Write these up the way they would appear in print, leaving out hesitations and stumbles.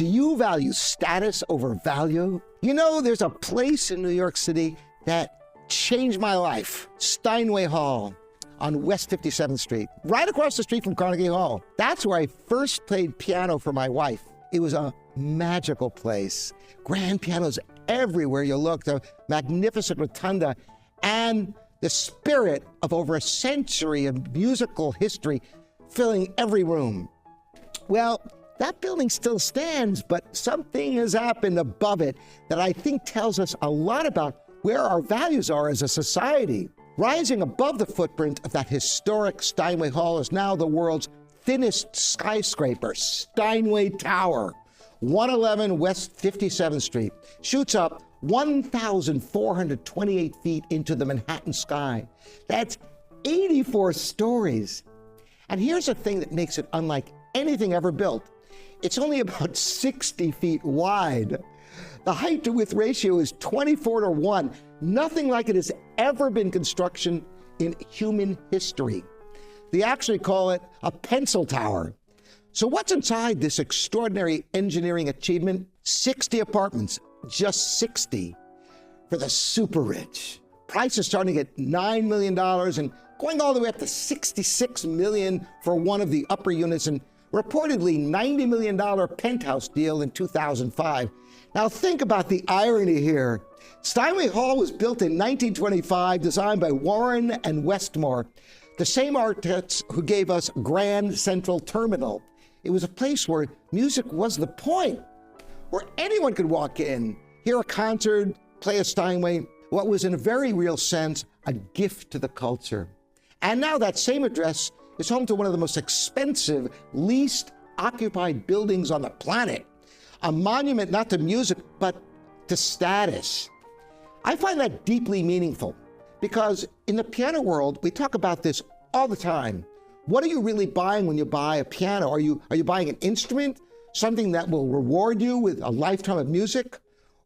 Do you value status over value? You know, there's a place in New York City that changed my life. Steinway Hall on West 57th Street, right across the street from Carnegie Hall. That's where I first played piano for my wife. It was a magical place. Grand pianos everywhere you look, the magnificent rotunda, and the spirit of over a century of musical history filling every room. Well, that building still stands, but something has happened above it that I think tells us a lot about where our values are as a society. Rising above the footprint of that historic Steinway Hall is now the world's thinnest skyscraper, Steinway Tower. 111 West 57th Street shoots up 1,428 feet into the Manhattan sky. That's 84 stories. And here's the thing that makes it unlike anything ever built. It's only about 60 feet wide. The height to width ratio is 24:1. Nothing like it has ever been construction in human history. They actually call it a pencil tower. So what's inside this extraordinary engineering achievement? 60 apartments, just 60 for the super rich. Prices starting at $9 million and going all the way up to $66 million for one of the upper units, and reportedly $90 million penthouse deal in 2005. Now think about the irony here. Steinway Hall was built in 1925, designed by Warren and Westmore, the same architects who gave us Grand Central Terminal. It was a place where music was the point, where anyone could walk in, hear a concert, play a Steinway, what was in a very real sense a gift to the culture. And now that same address is home to one of the most expensive, least occupied buildings on the planet. A monument not to music, but to status. I find that deeply meaningful because in the piano world, we talk about this all the time. What are you really buying when you buy a piano? Are you buying an instrument, something that will reward you with a lifetime of music?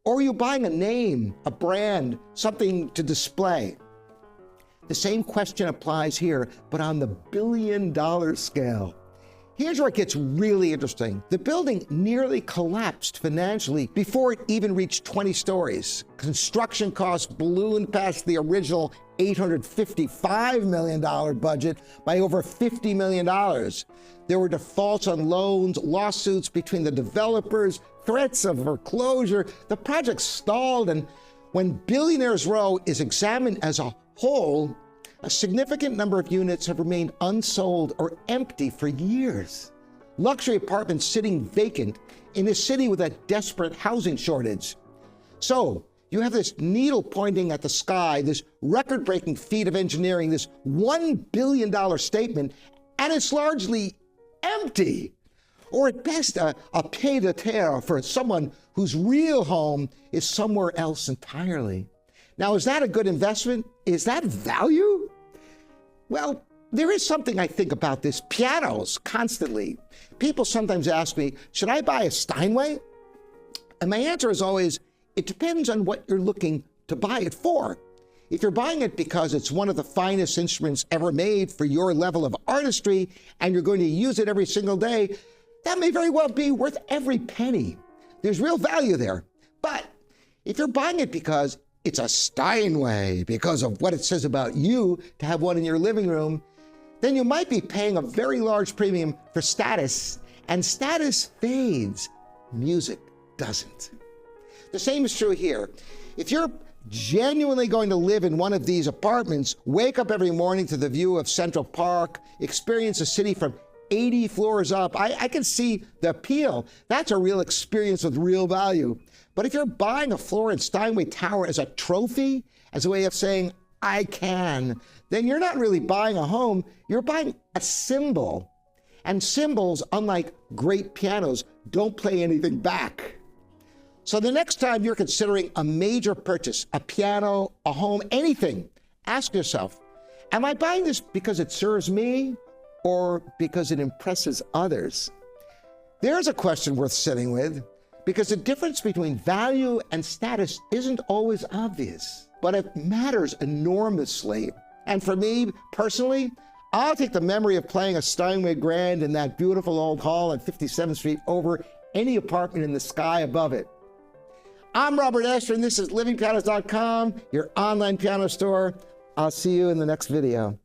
Or are you buying a name, a brand, something to display? The same question applies here, but on the billion-dollar scale. Here's where it gets really interesting. The building nearly collapsed financially before it even reached 20 stories. Construction costs ballooned past the original $855 million budget by over $50 million. There were defaults on loans, lawsuits between the developers, threats of foreclosure. The project stalled, and when Billionaires Row is examined as a whole, a significant number of units have remained unsold or empty for years. Luxury apartments sitting vacant in a city with a desperate housing shortage. So you have this needle pointing at the sky, this record-breaking feat of engineering, this $1 billion statement, and it's largely empty. Or at best, a pied-à-terre for someone whose real home is somewhere else entirely. Now, is that a good investment? Is that value? Well, there is something I think about this. Pianos, constantly. People sometimes ask me, should I buy a Steinway? And my answer is always, it depends on what you're looking to buy it for. If you're buying it because it's one of the finest instruments ever made for your level of artistry, and you're going to use it every single day, that may very well be worth every penny. There's real value there. But if you're buying it because it's a Steinway, because of what it says about you to have one in your living room, then you might be paying a very large premium for status, and status fades. Music doesn't. The same is true here. If you're genuinely going to live in one of these apartments, wake up every morning to the view of Central Park, experience a city from 80 floors up, I can see the appeal. That's a real experience with real value. But if you're buying a floor in Steinway Tower as a trophy, as a way of saying, I can, then you're not really buying a home, you're buying a symbol. And symbols, unlike great pianos, don't play anything back. So the next time you're considering a major purchase, a piano, a home, anything, ask yourself, am I buying this because it serves me or because it impresses others? There's a question worth sitting with, because the difference between value and status isn't always obvious, but it matters enormously. And for me, personally, I'll take the memory of playing a Steinway Grand in that beautiful old hall on 57th Street over any apartment in the sky above it. I'm Robert Estrin. This is livingpianos.com, your online piano store. I'll see you in the next video.